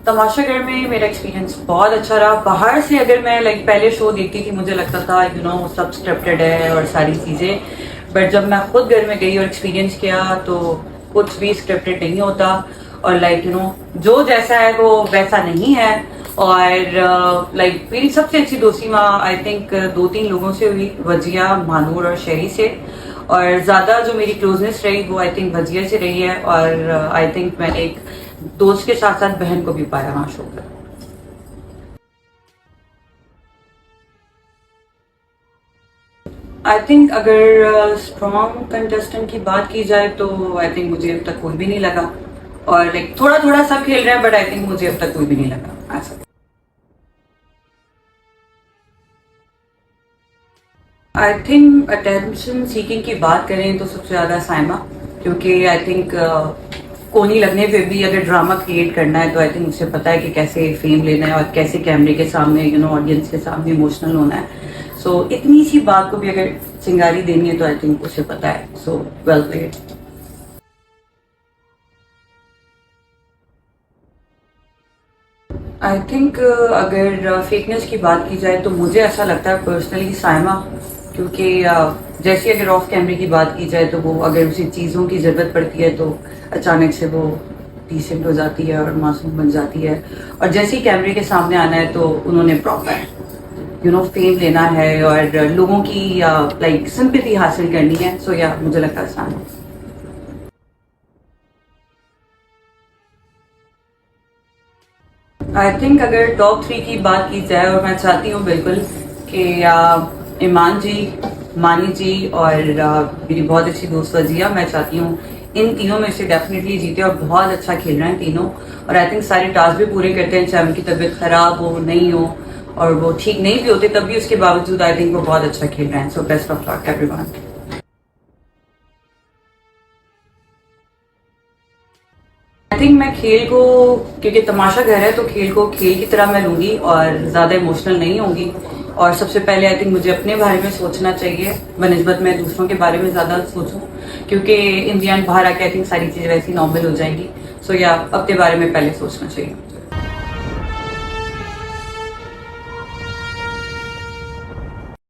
तमाशागढ़ में मेरा एक्सपीरियंस बहुत अच्छा रहा। बाहर से अगर मैं पहले शो देखती थी मुझे लगता था सब स्क्रिप्टेड है और सारी चीज़ें, बट जब मैं खुद घर में गई और एक्सपीरियंस किया तो कुछ भी स्क्रिप्टेड नहीं होता और जो जैसा है वो वैसा नहीं है। और मेरी सबसे अच्छी दोस्ती आई थिंक 2-3 लोगों से हुई, वजिया, मानूर और शहरी से। और ज़्यादा जो मेरी क्लोजनेस रही वो आई थिंक वजिया से रही है। और आई थिंक मैंने एक दोस्त के साथ साथ बहन को भी पाया वहाँ शो पर। आई थिंक अगर स्ट्रॉन्ग कंटेस्टेंट की बात की जाए तो आई थिंक मुझे अब तक कोई भी नहीं लगा। और थोड़ा थोड़ा सब खेल रहे हैं बट आई थिंक मुझे अब तक कोई भी नहीं लगा ऐसा। आई थिंक अटेंशन सीकिंग की बात करें तो सबसे ज्यादा साइमा, क्योंकि आई थिंक कोनी लगने पे भी अगर ड्रामा क्रिएट करना है तो आई थिंक उसे पता है कि कैसे फेम लेना है और कैसे कैमरे के सामने ऑडियंस के सामने इमोशनल होना है। सो इतनी सी बात को भी अगर चिंगारी देनी है तो आई थिंक उसे पता है। So well played. I think अगर फेकनेस की बात की जाए तो मुझे ऐसा लगता है पर्सनली साइमा, क्योंकि जैसे अगर ऑफ कैमरे की बात की जाए तो वो अगर उसे चीज़ों की ज़रूरत पड़ती है तो अचानक से वो डिसेंट हो जाती है और मासूम बन जाती है। और जैसे ही कैमरे के सामने आना है तो उन्होंने प्रॉपर फेम लेना है और लोगों की सिंपैथी हासिल करनी है। सो या मुझे लगता है साइमा। आई थिंक अगर टॉप 3 की बात की जाए और मैं चाहती हूँ बिल्कुल कि ईमान जी, मानी जी और मेरी बहुत अच्छी दोस्त वजिया, मैं चाहती हूँ इन तीनों में से डेफिनेटली जीते और बहुत अच्छा खेल रहे हैं तीनों। और आई थिंक सारे टास्क भी पूरे करते हैं, चाहे उनकी तबीयत खराब हो, नहीं हो और वो ठीक नहीं भी होते तब भी उसके बावजूद आई थिंक वो बहुत अच्छा खेल रहे हैं। So best of luck everyone. I think मैं खेल को, क्योंकि तमाशा घर है तो खेल को खेल की तरह मैं लूंगी और ज्यादा इमोशनल नहीं होंगी। और सबसे पहले आई थिंक मुझे अपने बारे में सोचना चाहिए बनस्बत मैं दूसरों के बारे में ज्यादा सोचूं, क्योंकि इन दी एंड बाहर आके आई थिंक सारी चीजें वैसी नॉर्मल हो जाएंगी। सो या अपने बारे में पहले सोचना चाहिए।